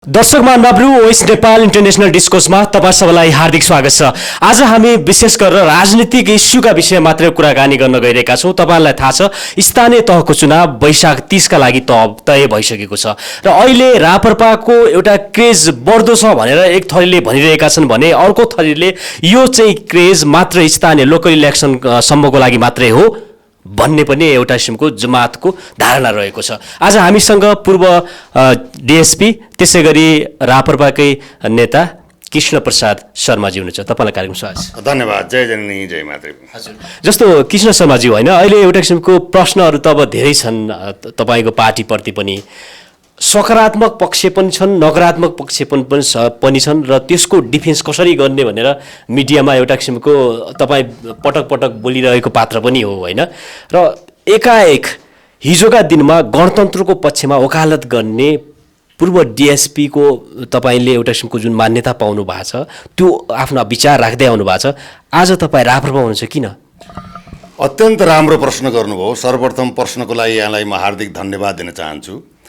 दर्शक महानुभावहरू ओइस नेपाल इन्टरनेसनल डिस्कोर्समा तपाईँ सबैलाई हार्दिक स्वागत छ। आज हामी विशेष गरेर राजनीतिक इस्युका विषयमा मात्रै कुराकानी गर्न गइरहेका छौँ। तपाईँलाई थाहा छ स्थानीय तहको चुनाव वैशाख 30 का लागि तय भइसकेको छ र अहिले राप्रपाको एउटा क्रेज बढ्दो छ भनेर एक थरीले भनिरहेका छन् भने अर्को थरीले यो चाहिँ क्रेज मात्र स्थानीय लोकल इलेक्सन सम्मको लागि मात्रै हो भन्ने पनि एउटा किसिमको जमातको धारणा रहेको छ। आज हामीसँग पूर्व डिएसपी त्यसै गरी राप्रपाकै नेता कृष्ण प्रसाद शर्माजी हुनुहुन्छ। तपाईँलाई कार्यक्रम स्वागत। धन्यवाद। जय जननी जय मातृ। हजुर, जस्तो कृष्ण शर्माजी होइन, अहिले एउटा किसिमको प्रश्नहरू त अब धेरै छन् तपाईँको पार्टीप्रति पनि, सकारात्मक पक्ष पनि छन्, नकारात्मक पक्ष पनि छन् र त्यसको डिफेन्स कसरी गर्ने भनेर मिडियामा एउटा किसिमको तपाईँ पटक पटक बोलिरहेको पात्र पनि हो होइन। र एकाएक हिजोका दिनमा गणतन्त्रको पक्षमा वकालत गर्ने पूर्व डिएसपीको तपाईँले एउटा किसिमको जुन मान्यता पाउनु भएको छ त्यो आफ्ना विचार राख्दै आउनु भएको छ। आज तपाईँ राप्रपा हुनुहुन्छ, किन? अत्यन्त राम्रो प्रश्न गर्नुभयो। सर्वप्रथम प्रश्नको लागि यहाँलाई म हार्दिक धन्यवाद दिन चाहन्छु।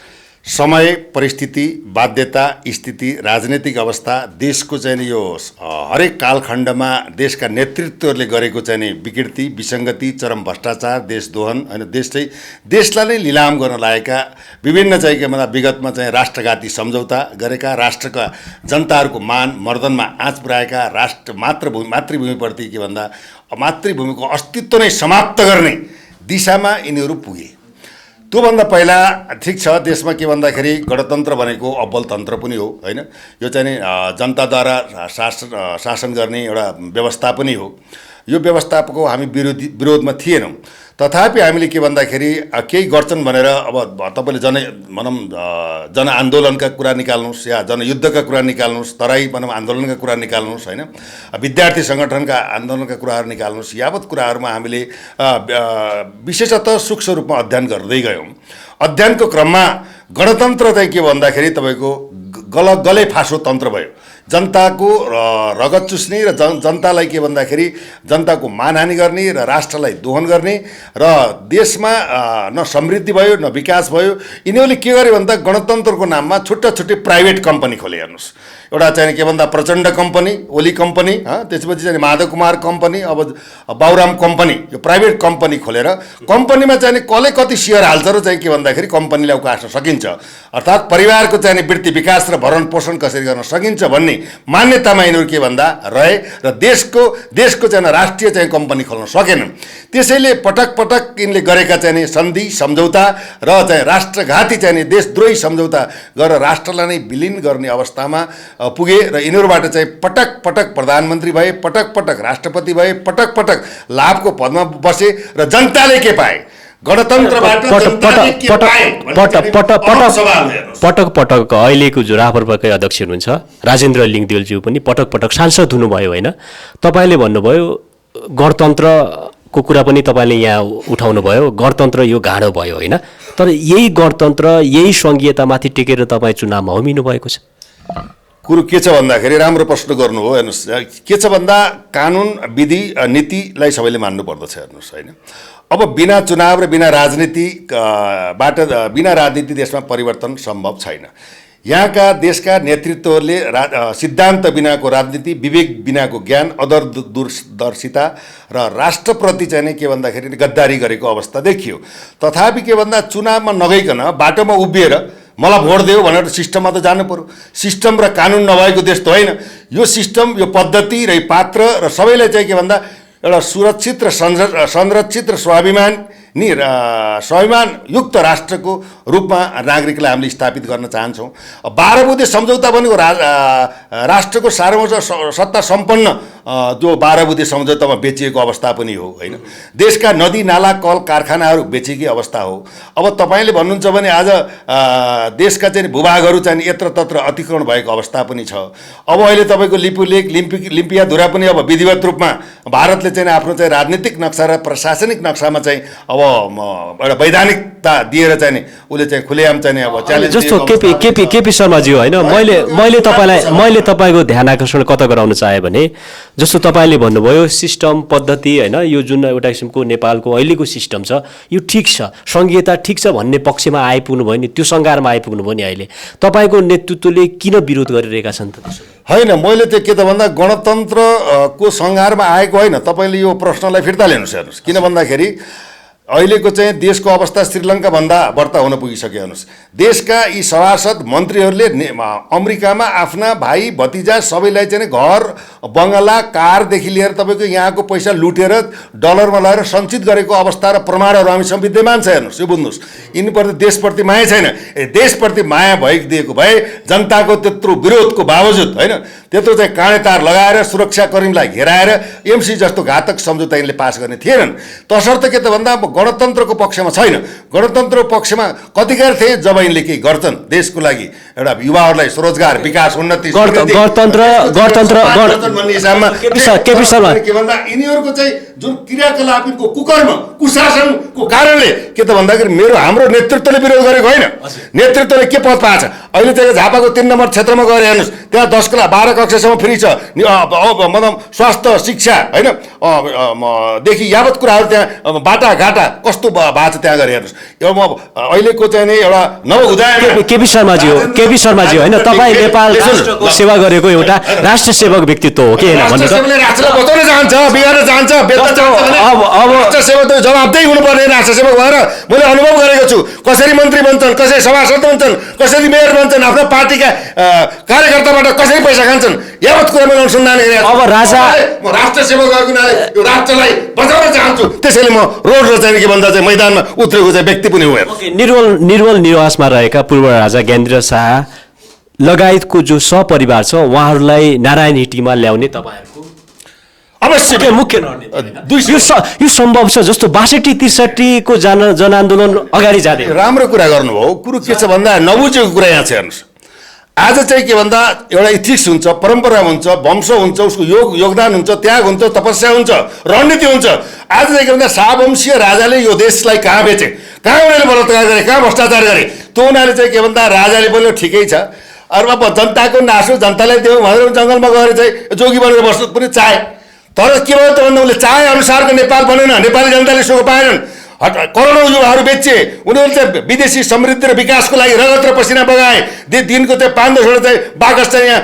समय, परिस्थिति, बाध्यता, स्थिति, राजनीतिक अवस्था, देशको चाहिँ यो हरेक कालखण्डमा देशका नेतृत्वहरूले गरेको चाहिँ विकृति, विसङ्गति, चरम भ्रष्टाचार, देशद्रोहन होइन, देशलाई नै लिलाम गर्न लागेका विभिन्न चाहिँ के भन्दा विगतमा चाहिँ राष्ट्रघाती सम्झौता गरेका, राष्ट्रका जनताहरूको मान मर्दनमा आँच पुर्याएका, राष्ट्र मातृभूमिप्रति के भन्दा मातृभूमिको अस्तित्व नै समाप्त गर्ने दिशामा यिनीहरू पुगे। त्योभन्दा पहिला ठिक छ, देशमा के भन्दाखेरि गणतन्त्र भनेको अब्बल तन्त्र पनि हो होइन, यो चाहिँ नि जनताद्वारा शासन गर्ने एउटा व्यवस्था पनि हो। यो व्यवस्थाको हामी विरोधमा थिएनौँ, तथापि हामीले के भन्दाखेरि केही गर्छन् भनेर अब तपाईँले जनआन्दोलनका कुरा निकाल्नुहोस् या जनयुद्धका कुरा निकाल्नुहोस्, तराई आन्दोलनका कुरा निकाल्नुहोस् होइन, विद्यार्थी सङ्गठनका आन्दोलनका कुराहरू निकाल्नुहोस्, यावत कुराहरूमा हामीले विशेषतः सूक्ष्म रूपमा अध्ययन गर्दै गयौँ। अध्ययनको क्रममा गणतन्त्र चाहिँ के भन्दाखेरि तपाईँको गले फाँसो तन्त्र भयो। जनताको रगत चुस्ने र जनतालाई के भन्दाखेरि जनताको मानहानि गर्ने र राष्ट्रलाई दोहन गर्ने र देशमा न समृद्धि भयो न विकास भयो। यिनीहरूले के गरे भन्दा गणतन्त्रको नाममा छुट्टा छुट्टै प्राइभेट कम्पनी खोले। हेर्नुहोस्, एउटा चाहिँ के भन्दा प्रचण्ड कम्पनी, ओली कम्पनी, त्यसपछि चाहिँ माधव कुमार कम्पनी, अब बाबुराम कम्पनी, यो प्राइभेट कम्पनी खोलेर कम्पनीमा चाहिँ कसले कति सेयर हाल्छ र चाहिँ के भन्दाखेरि कम्पनीलाई उकास्न सकिन्छ, अर्थात् परिवारको चाहिँ वृद्धि विकास र भरण पोषण कसरी गर्न सकिन्छ भन्ने मान्यतामा यिनीहरू के भन्दा रहे र देशको चाहिँ राष्ट्रिय चाहिँ कम्पनी खोल्न सकेनन्। त्यसैले पटक पटक यिनले गरेका चाहिँ सन्धि सम्झौता र चाहिँ राष्ट्रघाती चाहिँ देशद्रोही सम्झौता गरेर राष्ट्रलाई नै विलिन गर्ने अवस्थामा पुगे र यिनीहरूबाट चाहिँ पटक पटक प्रधानमन्त्री भए, पटक पटक राष्ट्रपति भए, पटक पटक लाभको पदमा बसे र जनताले के पाए, गणतन्त्रबाट पटक पटक अहिलेको जो राप्रपाकै अध्यक्ष हुनुहुन्छ राजेन्द्र लिङदेलज्यू पनि पटक पटक सांसद हुनुभयो होइन। तपाईँले भन्नुभयो गणतन्त्रको कुरा पनि तपाईँले यहाँ उठाउनु भयो, गणतन्त्र यो गाँडो भयो होइन, तर यही गणतन्त्र यही सङ्घीयतामाथि टेकेर तपाईँ चुनावमा होमिनु भएको छ। कुरो के छ भन्दाखेरि राम्रो प्रश्न गर्नु हो। हेर्नुहोस्, के छ भन्दा कानुन विधि नीतिलाई सबैले मान्नु पर्दछ। हेर्नुहोस् होइन, अब बिना चुनाव र बिना राजनीति देशमा परिवर्तन सम्भव छैन। यहाँका देशका नेतृत्वहरूले सिद्धान्त बिनाको राजनीति, विवेक बिनाको ज्ञान, अदूरदर्शिता र राष्ट्रप्रति चाहिँ के भन्दाखेरि गद्दारी गरेको अवस्था देखियो। तथापि के भन्दा चुनावमा नगइकन बाटोमा उभिएर मलाई भोट देऊ भनेर सिस्टममा त जानु पर्यो। सिस्टम र कानुन नभएको देश त होइन। यो सिस्टम, यो पद्धति र पात्र र सबैलाई चाहिँ के भन्दा एउटा सुरक्षित र संरक्षित र स्वाभिमानयुक्त राष्ट्रको रूपमा नागरिकलाई हामीले स्थापित गर्न चाहन्छौँ। 12 बुँदे सम्झौता भनेको राष्ट्रको सत्ता सम्पन्न जो 12 बुँदे सम्झौतामा बेचिएको अवस्था पनि हो होइन। देशका नदी नाला कल कारखानाहरू बेचेकै अवस्था हो। अब तपाईँले भन्नुहुन्छ भने आज देशका चाहिँ भूभागहरू चाहिँ यत्रतत्र अतिक्रमण भएको अवस्था पनि छ। अब अहिले तपाईँको लिपु लेक, लिम्पियाधुरा पनि अब विधिवत रूपमा भारतले चाहिँ आफ्नो चाहिँ राजनीतिक नक्सा र प्रशासनिक नक्सामा चाहिँ अब एउटा वैधानिकता दिएर चाहिँ नि उसले चाहिँ खुलेआम चाहिँ नि अब च्यालेन्ज जस्तो केपी शर्माज्यू होइन मैले तपाईँको ध्यान आकर्षण कता गराउन चाहेँ भने जस्तो तपाईँले भन्नुभयो सिस्टम पद्धति होइन यो जुन एउटा किसिमको नेपालको अहिलेको सिस्टम छ यो ठिक छ सङ्घीयता ठिक छ भन्ने पक्षमा आइपुग्नु भयो नि त्यो सङ्घारमा आइपुग्नु भयो नि अहिले तपाईँको नेतृत्वले किन विरोध गरिरहेका छन् त होइन मैले त्यो के त भन्दा गणतन्त्रको सङ्घारमा आएको होइन तपाईँले यो प्रश्नलाई फिर्ता लिनुहोस् हेर्नुहोस् किन भन्दाखेरि अहिलेको चाहिँ देशको अवस्था श्रीलङ्काभन्दा बढ्ता हुन पुगिसक्यो हेर्नुहोस् देशका यी सभासद मन्त्रीहरूले अमेरिकामा आफ्ना भाइ भतिजा सबैलाई चाहिँ घर बङ्गला कारदेखि लिएर तपाईँको यहाँको पैसा लुटेर डलरमा लगाएर सञ्चित गरेको अवस्था र प्रमाणहरू हामीसँग विद्यमान छ हेर्नुहोस् यो बुझ्नुहोस् यिनीप्रति देशप्रति माया छैन देशप्रति माया भइदिएको भए जनताको त्यत्रो विरोधको बावजुद होइन त्यत्रो चाहिँ काँडेतार लगाएर सुरक्षाकर्मीलाई घेराएर एमसी जस्तो घातक सम्झौता यिनले पास गर्ने थिएनन् तसर्थ के त भन्दा गणतन्त्रको पक्षमा छैन गणतन्त्रको पक्षमा कतिखेर थिए जब यिनले केही गर्छन् देशको लागि एउटा युवाहरूलाई स्वरोजगार विकास उन्नति भन्ने हिसाबमा के भन्दा यिनीहरूको चाहिँ जुन क्रियाकलापको कुकर्म कुशासनको कारणले के त भन्दाखेरि हाम्रो नेतृत्वले विरोध गरेको होइन नेतृत्वले के पद पाएको छ अहिले चाहिँ झापाको 3 नम्बर क्षेत्रमा गएर हेर्नुहोस् त्यहाँ 10 क्लास 12 कक्षासम्म फ्री छ मतलब स्वास्थ्य शिक्षा होइन देखि यावत कुराहरू त्यहाँ बाटाघाटा कस्तो भएको छ त्यहाँ गएर हेर्नुहोस् यो म अहिलेको चाहिँ नि एउटा नवउदय केपी शर्माजी होइन तपाईँ नेपाल राष्ट्रको सेवा गरेको एउटा राष्ट्र सेवक व्यक्तित्व हो के होइन भन्नु त राष्ट्रलाई बचाउन चाहन्छ बिगार्न चाहन्छ अब राष्ट्र सेवक त जवाबदेही हुनुपर्ने राष्ट्र सेवक भएर मैले अनुभव गरेको छु कसरी मन्त्री बन्छन् कसरी सभासद बन्छन् कसरी मेयर बन्छन् आफ्नो पार्टीका कार्यकर्ताबाट कसरी पैसा खान्छन् यावत कुरा मैले अनुसन्धान गरेँ अब राजा राष्ट्र सेवक भएको हुनाले यो राष्ट्रलाई बचाउन चाहन्छु त्यसैले म रोड र चाहिँ के भन्दा चाहिँ मैदानमा उत्रेको चाहिँ व्यक्ति पनि हो निर्मल निवासमा रहेका पूर्व राजा ज्ञानेन्द्र शाह लगायतको जो सहपरिवार छ उहाँहरूलाई नारायण हिटीमा ल्याउने तपाईँहरूको अवश्य मुख्य यो सम्भव छ जस्तो 62-63 को जनआन्दोलन अगाडि जाँदै राम्रो कुरा गर्नुभयो कुरो के छ भन्दा नबुझेको कुरा यहाँ छ हेर्नुहोस् आज चाहिँ के भन्दा एउटा इथिक्स हुन्छ परम्परा हुन्छ वंश हुन्छ उसको योगदान हुन्छ त्याग हुन्छ तपस्या हुन्छ रणनीति हुन्छ आज चाहिँ के भन्दा शाहवंशीय राजाले यो देशलाई कहाँ बेचे कहाँ उनीहरूले बलात्कार गरे कहाँ भ्रष्टाचार गरे त्यो उनीहरूले चाहिँ के भन्दा राजाले बोल्यो ठिकै छ अरू जनताको नासो जनतालाई दियो भनेर जङ्गलमा गएर चाहिँ जोगी बनेर बस्नु पनि चाहे तर के भयो त भन्दा उसले चाहे अनुसारको नेपाल बनेन नेपाली जनताले सुख पाएनन् करोडौँ युवाहरू बेचे उनीहरूले चाहिँ विदेशी समृद्धि र विकासको लागि रगत र पसिना बगाए दिनको चाहिँ 5-10 चाहिँ बाकस चाहिँ यहाँ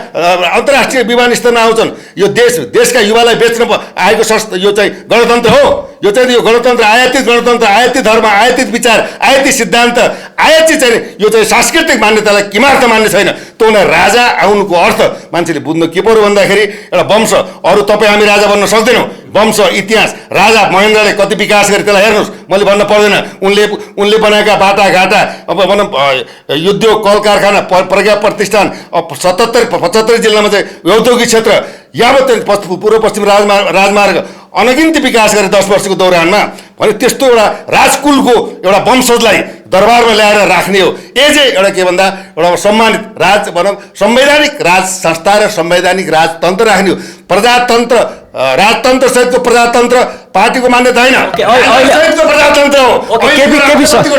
अन्तर्राष्ट्रिय विमानस्थलमा आउँछन् यो देशका युवालाई बेच्न आएको संस्था यो चाहिँ गणतन्त्र हो यो चाहिँ यो गणतन्त्र आयातित धर्म आयातित विचार आयातित सिद्धान्त आयातित चाहिँ यो चाहिँ सांस्कृतिक मान्यतालाई किमार्थ मान्ने छैन त्यो उनीहरू राजा आउनुको अर्थ मान्छेले बुझ्नु के पर्यो भन्दाखेरि एउटा वंश अरू तपाईँ हामी राजा बन्न सक्दैनौँ वंश इतिहास राजा महेन्द्रले कति विकास गरे त्यसलाई हेर्नुहोस् मैले भन्न पर्दैन उनले बनाएका बाटाघाटा अब भनौँ उद्योग कल कारखाना प्रज्ञा प्रतिष्ठान 75 जिल्लामा चाहिँ औद्योगिक क्षेत्र यावत पूर्व पश्चिम राजमार्ग अनगिन्ती विकास गरे 10 वर्षको दौरानमा भने त्यस्तो एउटा राजकुलको एउटा वंशजलाई दरबारमा ल्याएर राख्ने हो ए चाहिँ एउटा के भन्दा एउटा सम्मानित राज भनौँ संवैधानिक राज संस्था र संवैधानिक राजतन्त्र राख्ने हो प्रजातन्त्र राजतन्त्र सहितको प्रजातन्त्र पार्टीको मान्यता होइन प्रजातन्त्र हो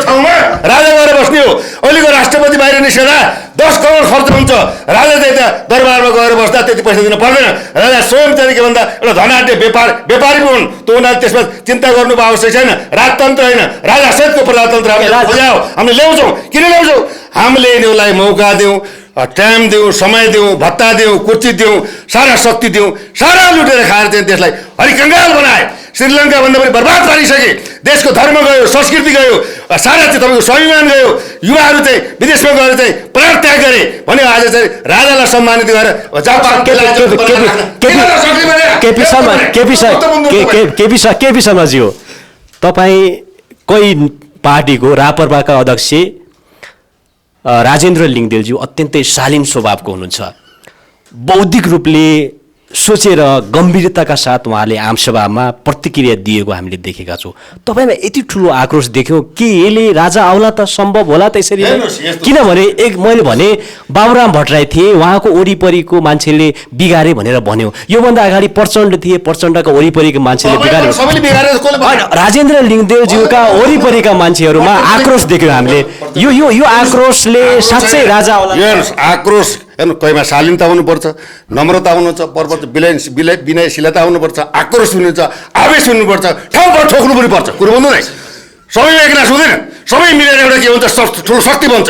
ठाउँमा राजा गएर बस्ने हो अहिलेको राष्ट्रपति बाहिर निस्कँदा 10 करोड खर्च हुन्छ राजा चाहिँ त्यहाँ दरबारमा गएर बस्दा त्यति पैसा दिन पर्दैन राजा स्वयं चाहिँ के भन्दा एउटा धनाढ्य व्यापारी पनि हुन् त्यो उनीहरूले त्यसमा चिन्ता गर्नु आवश्यक छैन राजतन्त्र होइन राजा सहितको प्रजातन्त्र हामीले ल्याउँछौँ किन ल्याउँछौँ हामीले यिनीहरूलाई मौका दिउँ टाइम दिउँ समय दिउँ भत्ता दिउँ कुर्सी दिउँ सारा शक्ति दिउँ सारा लुटेर खाएर चाहिँ देशलाई हरिकङ्गाल बनाए श्रीलङ्का भन्दा पनि बर्बाद पारिसके देशको धर्म गयो संस्कृति गयो सारा चाहिँ तपाईँको स्वाभिमान गयो युवाहरू चाहिँ विदेशमा गएर चाहिँ प्राण त्याग गरे भने आज चाहिँ राजालाई सम्मानित गरेर केपी शर्माजी हो तपाईँ कोही पार्टीको रापरपाका अध्यक्ष राजेन्द्र लिङदेलज्यू अत्यन्तै शालीन स्वभावको हुनुहुन्छ बौद्धिक रूपले सोचेर गम्भीरताका साथ उहाँले आमसभामा प्रतिक्रिया दिएको हामीले देखेका छौँ। तपाईँमा यति ठुलो आक्रोश देख्यौँ कि यसले राजा आउला त सम्भव होला त यसरी नै? किनभने मैले भने बाबुराम भट्टराई थिए, उहाँको वरिपरिको मान्छेले बिगारे भनेर भन्यो। योभन्दा अगाडि प्रचण्ड थिए, प्रचण्डका वरिपरिको मान्छेले बिगारे। होइन, राजेन्द्र लिङदेवज्यूका वरिपरिका मान्छेहरूमा आक्रोश देख्यौँ हामीले। यो आक्रोशले साँच्चै राजा आउला? आक्रोश हेर्नु, कहीँमा शालीनता हुनुपर्छ, नम्रता हुनुपर्छ, विनयशीलता हुनुपर्छ, आक्रोश हुनुहुन्छ, आवेश हुनुपर्छ, ठाउँबाट ठोक्नु पनि पर्छ। कुरो भन्नु नै सबैमा एकनाश हुँदैन, सबै मिलेर एउटा के हुन्छ ठुलो शक्ति बन्छ।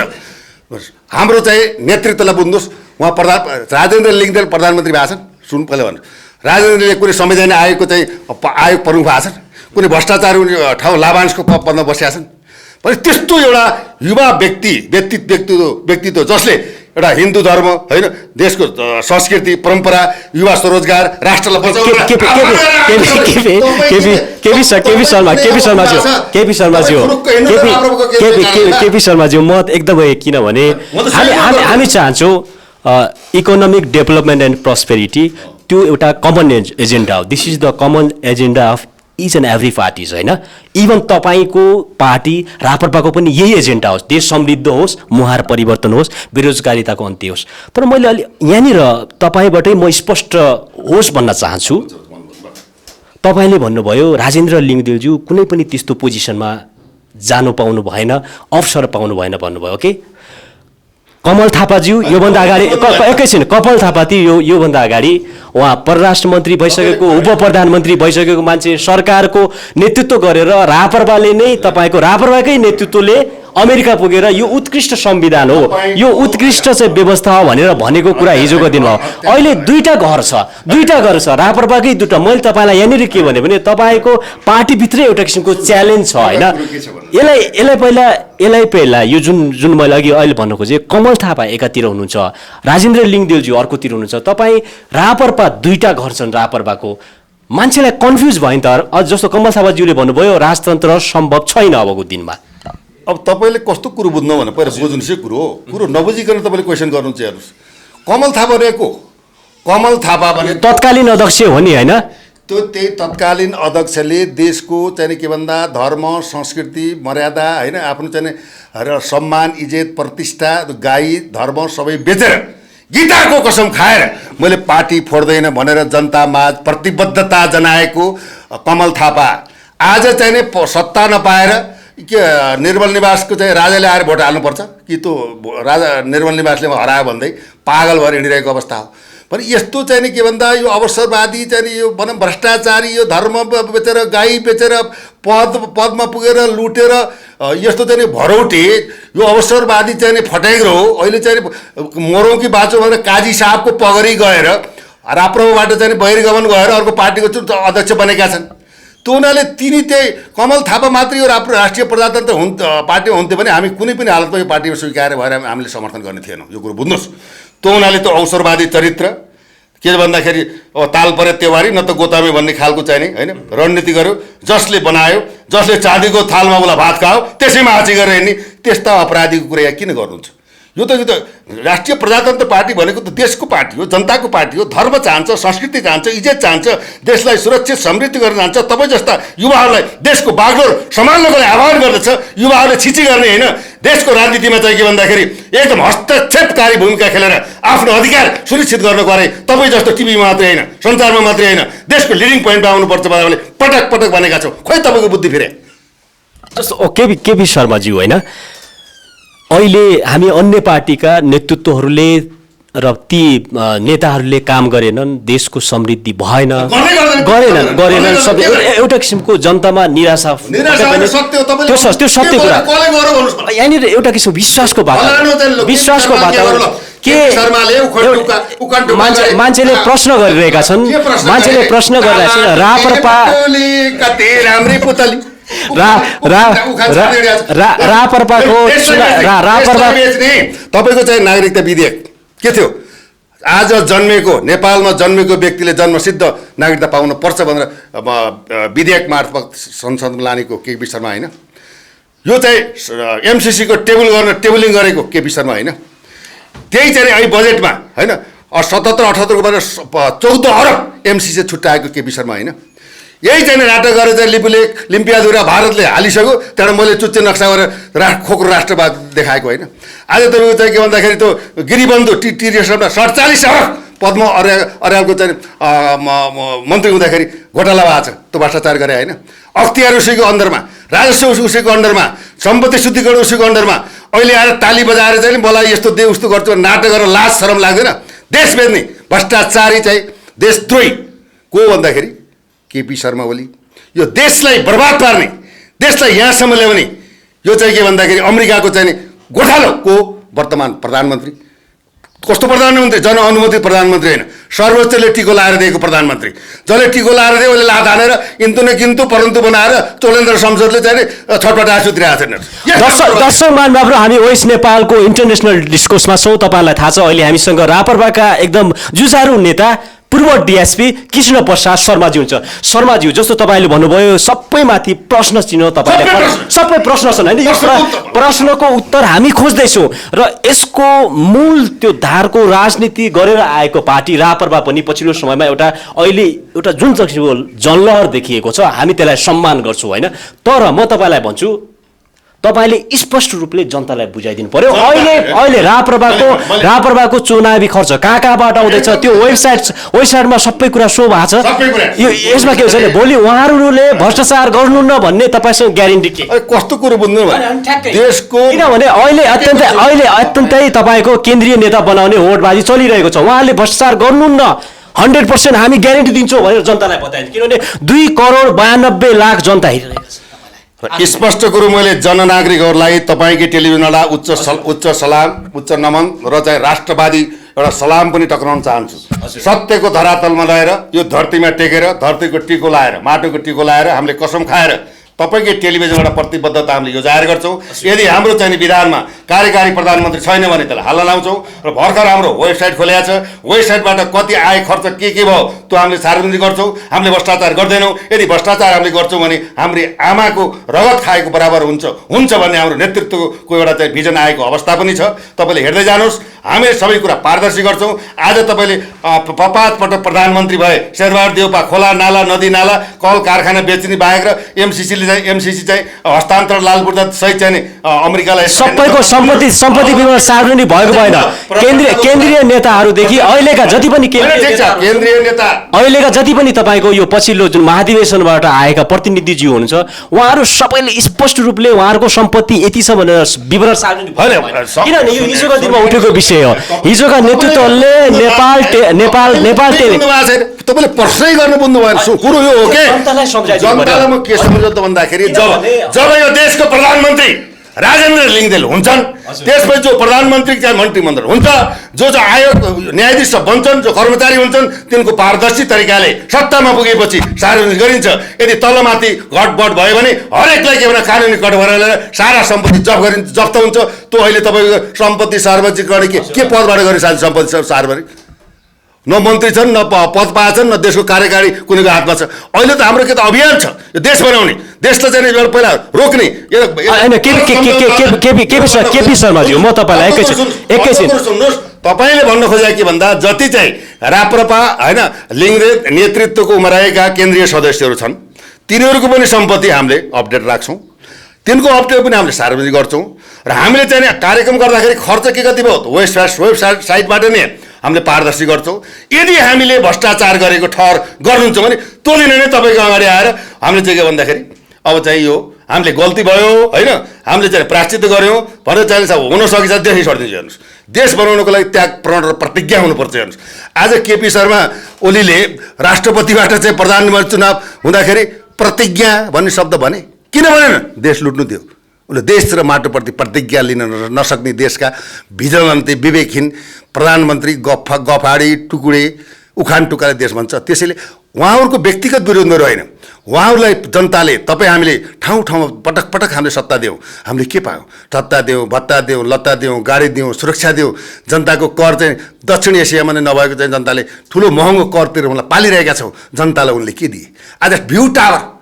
हाम्रो चाहिँ नेतृत्वलाई बुझ्नुहोस्। उहाँ राजेन्द्र लिङदेल प्रधानमन्त्री भएको छन्। सुन पहिला भन्नु, राजेन्द्रले कुनै संवैधानिक आयोगको चाहिँ आयोग प्रमुख भएको छन्, कुनै भ्रष्टाचार ठाउँ लाभांशको पदमा बसेका छन्। पनि त्यस्तो एउटा युवा व्यक्तित्व जसले एउटा हिन्दू धर्म होइन, देशको संस्कृति परम्परा, युवा स्वरोजगार, राष्ट्रलाई केपी शर्माज्यू म एकदमै, किनभने हामी चाहन्छौँ इकोनोमिक डेभलपमेन्ट एन्ड प्रस्पेरिटी त्यो एउटा कमन एजेन्डा हो। This is the common agenda of each and every parties होइन। इभन तपाईँको पार्टी राप्रपाको पनि यही एजेन्डा होस्, देश समृद्ध होस्, मुहार परिवर्तन होस्, बेरोजगारीताको अन्त्य होस्। तर मैले अलि यहाँनिर तपाईँबाटै म स्पष्ट होस् भन्न चाहन्छु। तपाईँले भन्नुभयो राजेन्द्र लिङदेवज्यू कुनै पनि त्यस्तो पोजिसनमा जानु पाउनु भएन, अवसर पाउनु भएन भन्नुभयो। ओके, कमल थापाज्यू योभन्दा अगाडि एकैछिन, कपाल थापा थियो योभन्दा अगाडि उहाँ परराष्ट्र मन्त्री भइसकेको, उप प्रधानमन्त्री भइसकेको मान्छे, सरकारको नेतृत्व गरेर राप्रपाले नै तपाईँको राप्रपाकै नेतृत्वले अमेरिका पुगेर यो उत्कृष्ट संविधान हो, यो उत्कृष्ट चाहिँ व्यवस्था हो भनेर भनेको कुरा हिजोको दिनमा हो। अहिले दुईटा घर छ राप्रपाकै दुईटा। मैले तपाईँलाई यहाँनिर के भने तपाईँको पार्टीभित्रै एउटा किसिमको च्यालेन्ज छ होइन। यसलाई पहिला यो जुन मैले अहिले भन्नु खोजेँ, कमल थापा एकातिर हुनुहुन्छ, राजेन्द्र लिङदेवज्यू अर्कोतिर हुनुहुन्छ। तपाईँ राप्रपा दुईटा घर छन् राप्रपाको, मान्छेलाई कन्फ्युज भयो नि त। जस्तो कमल थापाज्यूले भन्नुभयो राजतन्त्र सम्भव छैन अबको दिनमा। अब तपाईँले कस्तो कुरो बुझ्नु भने पहिला बुझ्नुहोस्। यो कुरो नबुझिकन तपाईँले क्वेसन गर्नु चाहिँ हेर्नुहोस्। कमल थापा भने तत्कालीन अध्यक्ष हो नि होइन? त्यो त्यही तत्कालीन अध्यक्षले देशको चाहिँ के भन्दा धर्म, संस्कृति, मर्यादा होइन, आफ्नो चाहिँ सम्मान, इज्जत, प्रतिष्ठा, गाई, धर्म सबै बेचेर गीताको कसम खाएर मैले पार्टी फोड्दैन भनेर जनतामाझ प्रतिबद्धता जनाएको कमल थापा आज चाहिँ सत्ता नपाएर के निर्मल निवासको चाहिँ राजाले आएर भोट हाल्नुपर्छ कि त्यो राजा निर्मल निवासले हरायो भन्दै पागल भएर हिँडिरहेको अवस्था हो। पनि यस्तो चाहिँ नि के भन्दा यो अवसरवादी चाहिँ यो भनौँ भ्रष्टाचारी, यो धर्म बेचेर, गाई बेचेर, पदमा पुगेर लुटेर यस्तो चाहिँ भरौटे यो अवसरवादी चाहिँ नि फटाइग्रो हो। अहिले चाहिँ मरौँ कि बाँचौँ भनेर काजी साहबको पगरी गएर राप्रपाबाट चाहिँ बहिर्गमन गएर अर्को पार्टीको अध्यक्ष बनेका छन्। त्यो हुनाले त्यही कमल थापा मात्रै यो राष्ट्रिय प्रजातन्त्र पार्टी हुन्थ्यो भने हामी कुनै पनि हालतमा यो पार्टीमा स्वीकार भएर हामीले समर्थन गर्ने थिएनौँ। यो कुरो बुझ्नुहोस्। त्यो हुनाले त्यो अवसरवादी चरित्र के भन्दाखेरि अब ताल परे तेवारी न त गोतामे भन्ने खालको चाहिने होइन रणनीति गर्यो, जसले बनायो, जसले चाँदीको थालमा उसलाई भात खायो त्यसैमा हाँची गरेर हिँड्ने त्यस्ता अपराधीको कुरा यहाँ किन गर्नुहुन्छ? यो त राष्ट्रिय प्रजातन्त्र पार्टी भनेको त देशको पार्टी हो, जनताको पार्टी हो। धर्म चाहन्छ, संस्कृति चाहन्छ, इज्जत चाहन्छ, देशलाई सुरक्षित समृद्धि गर्न चाहन्छ। तपाईँ जस्ता युवाहरूलाई देशको बागडोर सम्हाल्नको लागि आह्वान गर्दछ। युवाहरूले छिची गर्ने होइन, देशको राजनीतिमा चाहिँ के भन्दाखेरि एकदम हस्तक्षेपकारी भूमिका खेलेर आफ्नो अधिकार सुनिश्चित गर्नको लागि तपाईँ जस्तो टिभीमा मात्रै होइन, सञ्चारमा मात्रै होइन, देशको लिडिङ पोइन्टमा आउनुपर्छ भनेर पटक पटक भनेका छौँ। खोइ तपाईँको बुद्धि फिरे जस्तो केपी शर्माज्यू होइन। अहिले हामी अन्य पार्टीका नेतृत्वहरूले र ती नेताहरूले काम गरेनन्, देशको समृद्धि भएन, गरेनन् सबै एउटा किसिमको जनतामा निराशा, त्यो सत्य कुरा। यहाँनिर एउटा किसिमको विश्वासको वातावरण के मान्छेले प्रश्न गरिरहेका छन्, राप्रपा तपाईँको चाहिँ नागरिकता विधेयक के थियो? आज जन्मेको नेपालमा जन्मेको व्यक्तिले जन्मसिद्ध नागरिकता पाउनु पर्छ भनेर विधेयक मार्फत संसदमा लानेको केपी शर्मा होइन? यो चाहिँ एमसिसीको टेबलिङ गरेको केपी शर्मा होइन? त्यही चाहिँ अहिले बजेटमा होइन 77-78को भनेर 14 अरब एमसिसी छुट्याएको केपी शर्मा होइन। यही चाहिँ नाटक गरेर चाहिँ लिम्पियाधुरा भारतले हालिसक्यो, त्यहाँबाट मैले चुच्चे नक्सा गरेर खोक्रो राष्ट्रवाद देखाएको होइन। आज तपाईँको चाहिँ के भन्दाखेरि त्यो गिरिबन्धु टिरियसमा 47 अरब पद्म अर्यालको चाहिँ मन्त्री हुँदाखेरि घोटाला भएको छ, त्यो भ्रष्टाचार गरे होइन। अख्तियार उसैको अन्डरमा, राजस्व उसैको अन्डरमा, सम्पत्ति शुद्धिकरण उसैको अन्डरमा। अहिले आएर ताली बजाएर चाहिँ मलाई यस्तो दे उस्तो गर्छु नाटक गरेर लाज शरम लाग्दैन? देश बेच्ने भ्रष्टाचारी चाहिँ देशद्रोही को भन्दाखेरि केपी शर्मा ओली। यो देशलाई बर्बाद पार्ने, देशलाई यहाँसम्म ल्याउने यो चाहिँ के भन्दाखेरि अमेरिकाको चाहिँ गोठालो को वर्तमान प्रधानमन्त्री। कस्तो प्रधानमन्त्री? जनअनुमोदित प्रधानमन्त्री होइन, सर्वोच्चले टिको लाएर दिएको प्रधानमन्त्री। जसले टिको लाएर दियो उसले लात हानेर किन्तु न किन्तु परन्तु बनाएर चोलेन्द्र संसदले चाहिँ छटपटाएर सुत्रिरहेको छैन। दर्शक महानुभावहरू, हामी ओएस नेपालको इन्टरनेसनल डिस्कोर्समा छौँ। तपाईँलाई थाहा छ अहिले हामीसँग रापरपाका एकदम जुझारु नेता पूर्व डिएसपी कृष्ण प्रसाद शर्माजी हुन्छ। शर्माजी जस्तो तपाईँले भन्नुभयो सबैमाथि प्रश्न चिन्ह, तपाईँले सबै प्रश्न छन् होइन। यो प्रश्नको उत्तर हामी खोज्दैछौँ र यसको मूल त्यो धारको राजनीति गरेर आएको पार्टी रापरपा पनि पछिल्लो समयमा अहिले एउटा जुन किसिमको जनलहर देखिएको छ, हामी त्यसलाई सम्मान गर्छौँ होइन। तर म तपाईँलाई भन्छु, तपाईँले स्पष्ट रूपले जनतालाई बुझाइदिनु पर्यो। अहिले रापरपाको चुनावी खर्च कहाँबाट आउँदैछ त्यो वेबसाइटमा सबै कुरा सो भएको छ। यो यसमा के हुन्छ भने भोलि उहाँहरूले भ्रष्टाचार गर्नुहुन्न भन्ने तपाईँसँग ग्यारेन्टी के? कस्तो कुरो बुझ्नु देशको, किनभने अहिले अत्यन्तै तपाईँको केन्द्रीय नेता बनाउने होडबाजी चलिरहेको छ। उहाँहरूले भ्रष्टाचार गर्नुहुन्न 100% हामी ग्यारेन्टी दिन्छौँ भनेर जनतालाई बताइन्छ। किनभने 2,92,00,000 जनता हेरिरहेको छ। स्पष्ट कुरो मैले जननागरिकहरूलाई तपाईँकै टेलिभिजनलाई उच्च सलाम, उच्च नमन र चाहिँ राष्ट्रवादी एउटा सलाम पनि टक्राउन चाहन्छु। सत्यको धरातलमा रहेर यो धरतीमा टेकेर धरतीको टिको लाएर माटोको टिको लाएर हामीले कसम खाएर तपाईँकै टेलिभिजनबाट प्रतिबद्धता हामीले यो जाहेर गर्छौँ। यदि हाम्रो चाहिँ विधानमा कार्यकारी प्रधानमन्त्री छैन भने त्यसलाई हल्ला लाउँछौँ। र भर्खर हाम्रो वेबसाइट खोलेको छ, वेबसाइटबाट कति आय खर्च के भयो त्यो हामीले सार्वजनिक गर्छौँ। हामीले भ्रष्टाचार गर्दैनौँ। यदि भ्रष्टाचार हामीले गर्छौँ भने हाम्रो आमाको रगत खाएको बराबर हुन्छ भन्ने हाम्रो नेतृत्वको एउटा चाहिँ भिजन आएको अवस्था पनि छ। तपाईँले हेर्दै जानुहोस्, हामीले सबै कुरा पारदर्शी गर्छौँ। आज तपाईँले 5 पटक प्रधानमन्त्री भए, शेरबहादुर देउपा खोला नाला नदी नाला कल कारखाना बेच्ने बाहेक र एमसिसी चाहिँ हस्तान्तरण लालबुर्दा सहित चाहिँ अमेरिकालाई सबैको सम्पत्ति विवरण सार्वजनिक भएको भएन। केन्द्रीय नेताहरूदेखि अहिलेका जति पनि केन्द्रीय नेता अहिलेका जति पनि तपाईँको यो पछिल्लो जुन महाधिवेशनबाट आएका प्रतिनिधिज्यू हुनुहुन्छ, उहाँहरू सबैले स्पष्ट रूपले उहाँहरूको सम्पत्ति यति छ भनेर विवरण सार्वजनिक भएन। किनभने यो हिजोका दिनमा उठेको विषय हो। हिजोका नेतृत्वले नेपाल तपाईँले प्रश्नै गर्नु बुझ्नु भएन। कुरो यो हो कि जनतालाई म के सम्झौँ त भन्दाखेरि जब यो देशको प्रधानमन्त्री राजेन्द्र लिङ्गदेल हुन्छन्, त्यसपछि जो प्रधानमन्त्री चाहिँ मन्त्रीमण्डल हुन्छ, जो आयोग न्यायाधीश बन्छन्, जो कर्मचारी हुन्छन्, तिनको पारदर्शी तरिकाले सत्तामा पुगेपछि सार्वजनिक गरिन्छ। यदि तलमाथि घटबड भयो भने हरेकलाई के भने कानुनी कटघराले सारा सम्पत्ति जफ्त हुन्छ। त्यो अहिले तपाईँको सम्पत्ति सार्वजनिक गर्ने के पदबाट गरे सम्पत्ति सार्वजनिक? न मन्त्री छन्, न पद पाएछन्, न देशको कार्यकारी कुनैको हातमा छ। अहिले त हाम्रो के त अभियान छ यो देश बनाउने, देशलाई चाहिँ पहिला रोक्ने। केपी शर्माजी, म तपाईँलाई एकैछिन सुन्नुहोस्, तपाईँले भन्न खोजेको के भन्दा जति चाहिँ राप्रपा होइन लिङ्गदेल नेतृत्वको उम्राएका केन्द्रीय सदस्यहरू छन्, तिनीहरूको पनि सम्पत्ति हामीले अपडेट राख्छौँ। तिनको अपडेट पनि हामीले सार्वजनिक गर्छौँ। र हामीले चाहिँ कार्यक्रम गर्दाखेरि खर्च के कति भयो वेबसाइटबाट नै हामीले पारदर्शी गर्छौँ। यदि हामीले भ्रष्टाचार गरेको ठहर गर्नुहुन्छ भने त्यो दिन नै तपाईँको अगाडि आएर हामीले चाहिँ के भन्दाखेरि अब चाहिँ यो हामीले गल्ती भयो होइन, हामीले चाहिँ प्रायश्चित गऱ्यौँ भनेर चाहिँ हुन सकेछ देशै छोडिदिन्छ। हेर्नुहोस्, देश बनाउनको लागि त्याग प्रण र प्रतिज्ञा हुनुपर्छ। हेर्नुहोस्, आज केपी शर्मा ओलीले राष्ट्रपतिबाट चाहिँ प्रधानमन्त्री चुनाव हुँदाखेरि प्रतिज्ञा भन्ने शब्द भने किन भनेन? देश लुट्नु थियो। उसले देश र माटोप्रति प्रतिज्ञा लिन नसक्ने देशका भिजनन्ती विवेकहीन प्रधानमन्त्री गफाडी टुकुडे उखान टुकाले देश भन्छ। त्यसैले उहाँहरूको व्यक्तिगत विरोधहरू होइन, उहाँहरूलाई जनताले तपाईँ हामीले ठाउँमा पटक हामीले सत्ता दियौँ, हामीले के पायौँ? सत्ता दियौँ, भत्ता दियौँ, लत्ता दियौँ, गाडी दियौँ, सुरक्षा दियौँ। जनताको कर चाहिँ दक्षिण एसियामा नै नभएको चाहिँ जनताले ठुलो महँगो कर तिरेर उनलाई पालिरहेका छौँ। जनतालाई उनले के दिए? आज भ्यू टावर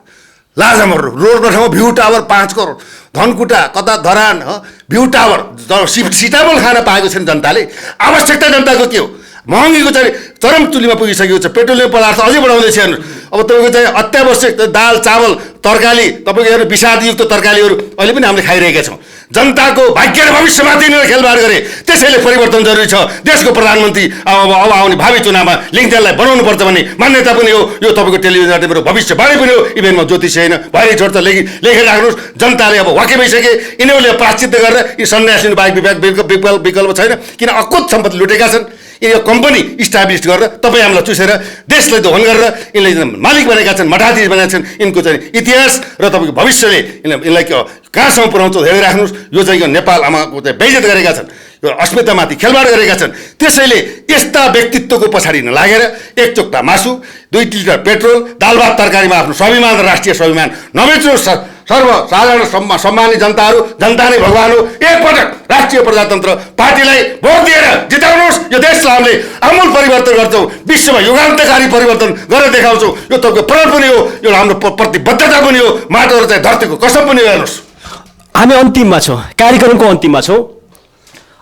लाजामर रोडको ठाउँमा भ्यू टावर 5 करोड, धनकुटा कता धरान भ्यू टावर सिटाबल खान पाएको छैन जनताले। आवश्यकता जनताको के हो? महँगीको चाहिँ चरम तुलीमा पुगिसकेको छ। पेट्रोलियम पदार्थ अझै बढाउँदैछ हेर्नु। अब तपाईँको चाहिँ अत्यावश्यक दाल चामल तरकारी तपाईँको हेर्नु विषादयुक्त तरकारीहरू अहिले पनि हामीले खाइरहेका छौँ। जनताको भाग्य र भविष्यमाथि नै खेलबाड गरे। त्यसैले परिवर्तन जरुरी छ। देशको प्रधानमन्त्री अब आउने भावी चुनावमा लिङ्गदेनलाई बनाउनुपर्छ भन्ने मान्यता पनि हो। यो तपाईँको टेलिभिजन मेरो भविष्यवाणी पनि हो। इभेन्टमा ज्योतिष होइन भारी छोड्छ लेखेर राख्नुहोस्। जनताले अब वाक्य भइसके यिनीहरूले प्राश्चित्य गरेर यी सन्यास लिनु बाहेक विकल्प छैन। किन अकुत सम्पत्ति लुटेका छन्। यो कम्पनी इस्टाब्लिस गरेर तपाईँ हामीलाई चुसेर देशलाई दोहन गरेर यिनले मालिक बनेका छन्, मठाधीश बनेका छन्। यिनको चाहिँ इतिहास र तपाईँको भविष्यले यिनलाई कहाँसम्म पुर्याउँछ हेरेर राख्नुहोस्। यो चाहिँ नेपाल आमाको चाहिँ बेइज्जत गरेका छन्, यो अस्मितामाथि खेलबाड गरेका छन्। त्यसैले यस्ता व्यक्तित्वको पछाडि नलागेर एक चोक्टा मासु 2 लिटर पेट्रोल दाल भात तरकारीमा आफ्नो स्वाभिमान र राष्ट्रिय स्वाभिमान नबेच्नुहोस्। सर्वसाधारण सम्मानित जनताहरू, जनता नै भगवान हो। एकपटक राष्ट्रिय प्रजातन्त्र पार्टीलाई भोट दिएर जिताउनुहोस्। यो देशलाई हामीले आमूल परिवर्तन गर्छौँ। विश्वमा युगान्तकारी परिवर्तन गरेर देखाउँछौँ। यो तपाईँको प्रण पनि हो, यो हाम्रो प्रतिबद्धता पनि हो। माटो र चाहिँ धरतीको कसम पनि हो। हेर्नुहोस्, हामी अन्तिममा छौँ, कार्यक्रमको अन्तिममा छौँ।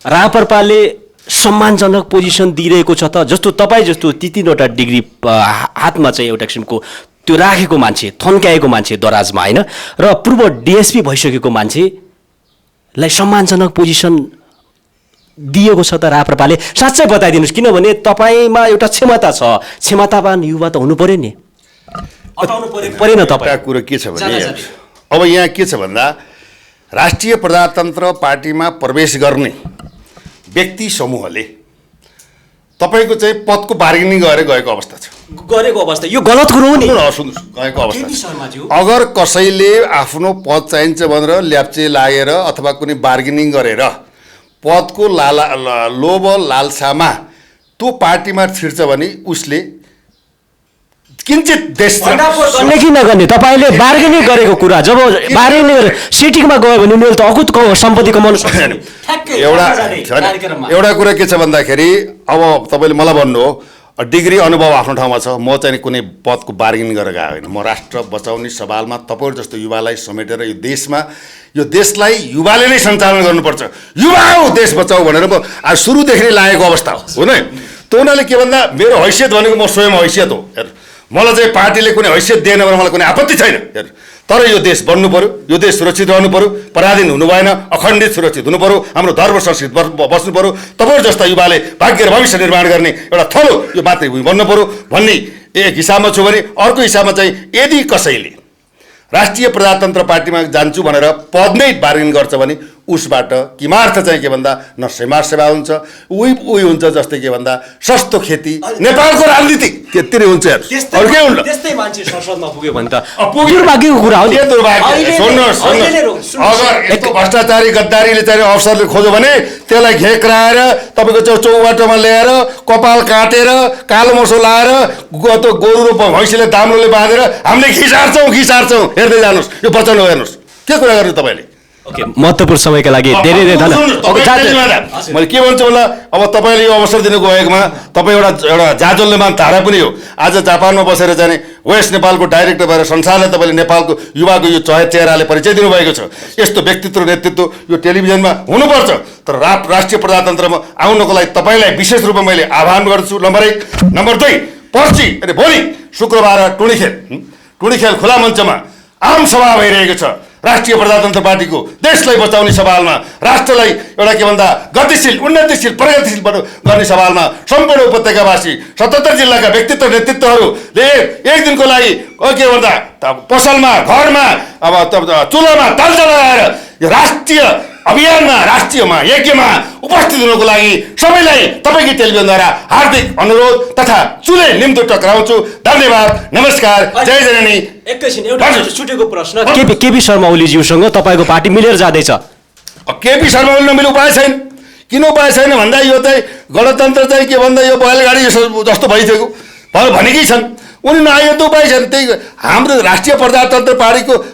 राप्रपाले सम्मानजनक पोजिसन दिइरहेको छ त, जस्तो तपाईँ जस्तो 3-3वटा डिग्री हातमा चाहिँ एउटा किसिमको त्यो राखेको मान्छे, थन्क्याएको मान्छे दराजमा होइन, र पूर्व डिएसपी भइसकेको मान्छेलाई सम्मानजनक पोजिसन दिएको छ त राप्रपाले। साँच्चै बताइदिनुहोस्, किनभने तपाईँमा एउटा क्षमता छ, क्षमतावान युवा त हुनु पऱ्यो नि। परेन तपाईँ। एउटा कुरो के छ भने अब यहाँ के छ भन्दा राष्ट्रिय प्रजातन्त्र पार्टीमा प्रवेश गर्ने व्यक्ति समूहले तपाईँको चाहिँ पदको बार्गेनिङ गरेर गएको अवस्था छ। गरेको अवस्था यो गलत कुरो हो नि। सुन्नुहोस्, गएको अवस्था छ। अगर कसैले आफ्नो पद चाहिन्छ भनेर ल्याप्चे लागेर अथवा कुनै बार्गेनिङ गरेर पदको लोभ लालसामा त्यो पार्टीमा छिर्छ भने उसले किञ्चित देश गर्ने कि नगर्ने तपाईँले बार्गेनिङ गरेको कुरा, जब बार्गेनिङ गरेर सिटिङमा गयो भने उनीहरूले त अकुत सम्पत्ति कमाउनु सक्छ। एउटा कुरा के छ भन्दाखेरि अब तपाईँले मलाई भन्नु हो डिग्री अनुभव आफ्नो ठाउँमा छ। म चाहिँ कुनै पदको बार्गेनिङ गरेर गएको होइन। म राष्ट्र बचाउने सवालमा तपाईँहरू जस्तो युवालाई समेटेर यो देशमा यो देशलाई युवाले नै सञ्चालन गर्नुपर्छ। युवा हो देश बचाऊ भनेर म आज सुरुदेखि नै लागेको अवस्था हो नि। त्यो हुनाले के भन्दा मेरो हैसियत भनेको म स्वयं हैसियत हो। हेर मलाई चाहिँ पार्टीले कुनै हैसियत दिएन भने मलाई कुनै आपत्ति छैन। हेर तर यो देश बन्नु पर्यो, यो देश सुरक्षित रहनु पर्यो, पराधीन हुनु भएन, अखण्डित सुरक्षित हुनु पर्यो, हाम्रो धर्म संस्कृति बस्नु पर्यो। तपाईँहरू जस्ता युवाले भाग्य र भविष्य निर्माण गर्ने एउटा थलो यो मातृभूमि बन्नु पर्यो भन्ने एक हिसाबमा छु भने अर्को हिसाबमा चाहिँ यदि कसैले राष्ट्रिय प्रजातन्त्र पार्टीमा जान्छु भनेर पद नै बार्गेनिङ गर्छ भने उसबाट किमार्थ चाहिँ के भन्दा न समाज सेवा हुन्छ, उही हुन्छ जस्तै के भन्दा सस्तो खेती नेपालको राजनीति त्यति नै हुन्छ। अरू के हुन्छ? त्यस्तै मान्छे संसदमा पुग्यो भने त दुर्भाग्यको कुरा हो नि। सुन्नुहोस्, अगर यस्तो भ्रष्टाचारी गद्दारीले चाहिँ अवसरले खोज्यो भने त्यसलाई घेक्राएर तपाईँको चौबाटोमा ल्याएर कपाल काटेर कालो मसो लाएर गोरु र भैँसीले दाम्रोले बाँधेर हामीले खिचार्छौँ। हेर्दै जानुहोस्, यो वचन हो। हेर्नुहोस् के कुरा गर्नु तपाईँले। ओके, महत्त्वपूर्ण समयका लागि धेरै धेरै धन्यवाद। मैले के भन्छु होला, अब तपाईँले यो अवसर दिनु गएकोमा तपाईँ एउटा जाजल्यमान धारा पनि हो। आज जापानमा बसेर जाने वेस्ट नेपालको डाइरेक्टर भएर संसारलाई तपाईँले नेपालको युवाको यो चेहराले परिचय दिनुभएको छ। यस्तो व्यक्तित्व नेतृत्व यो टेलिभिजनमा हुनुपर्छ। तर राष्ट्रिय प्रजातन्त्रमा आउनको लागि तपाईँलाई विशेष रूपमा मैले आह्वान गर्छु। नम्बर 1। नम्बर 2, पर्सि अनि भोलि शुक्रबार टुँडीखेल खुला मञ्चमा आम सभा भइरहेको छ। राष्ट्रिय प्रजातन्त्र पार्टीको देशलाई बचाउने सवालमा, राष्ट्रलाई एउटा के भन्दा गतिशील उन्नतिशील प्रगतिशील गर्ने सवालमा सम्पूर्ण उपत्यकावासी 77 जिल्लाका व्यक्तित्व नेतृत्वहरूले एक दिनको लागि के भन्दा पसलमा, घरमा, अब चुलोमा तालचा लगाएर यो राष्ट्रिय अभियानमा, राष्ट्रियमा यज्ञमा उपस्थित हुनको लागि सबैलाई तपाईँको टेलिभिजनद्वारा हार्दिक अनुरोध तथा चुले निम्तो टक्राउँछु। धन्यवाद, नमस्कार, जय जननी। एकैछिन एउटा छुटेको प्रश्न, केपी शर्मा ओलीज्यूसँग तपाईँको पार्टी मिलेर जाँदैछ? केपी शर्मा ओली नमिल्ने उपाय छैन। किन उपाय छैन भन्दा यो चाहिँ गणतन्त्र चाहिँ के भन्दा यो बैलगाडी जस्तो भइसक्यो भनेकै छन्। उनी नआयो त उपाय छैन। त्यही हाम्रो राष्ट्रिय प्रजातन्त्र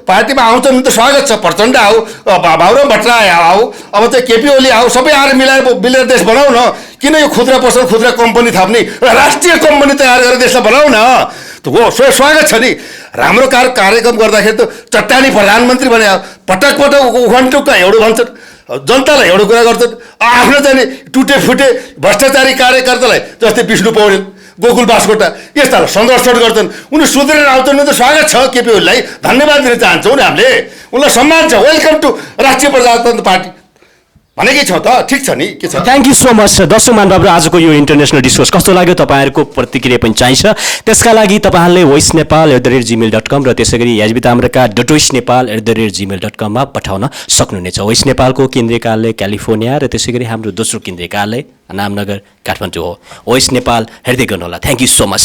पार्टीमा आउँछ भने त स्वागत छ। प्रचण्ड आऊ, बाबुराम भट्टराई आऊ, अब चाहिँ केपी ओली आऊ, सबै आएर मिलेर देश बनाऊ न। किन यो खुद्रा पसल खुद्रा कम्पनी थप्ने, राष्ट्रिय कम्पनी तयार गरेर देशलाई बनाऊ न। हो स्वागत छ नि। राम्रो कार्यक्रम गर्दाखेरि त चट्टानी प्रधानमन्त्री भने पटक उखान टुक्का एउटा भन्छन्। जनतालाई एउटा कुरा गर्छन्, आफ्नो चाहिँ टुटे फुटे भ्रष्टाचारी कार्यकर्तालाई जस्तै विष्णु पौडेल, गोकुल बास्कोटा यस्तालाई संरक्षण गर्छन्। उनी सुध्रेर आउँछन् भने त स्वागत छ। केपी ओलीलाई धन्यवाद दिन चाहन्छौँ नि हामीले, उनलाई सम्मान छ। वेलकम टु राष्ट्रिय प्रजातन्त्र पार्टी भनेकै छ त, ठिक छ नि, के छ। थ्याङ्क यू सो मच दर्शक महानुभावहरू, आजको यो इन्टरनेसनल डिस्कोर्स कस्तो लाग्यो तपाईँहरूको प्रतिक्रिया पनि चाहिन्छ। त्यसका लागि तपाईँहरूले voiceNepal@gmail.com र त्यसै गरी याजबी ताम्रका .voiceNepal@gmail.com मा पठाउन सक्नुहुनेछ। voice नेपालको केन्द्रीय कार्यालय क्यालिफोर्निया र त्यसै गरी हाम्रो दोस्रो केन्द्रीय कार्यालय नामनगर काठमाडौँ हो। voice नेपाल हेर्दै गर्नुहोला। Thank you so much.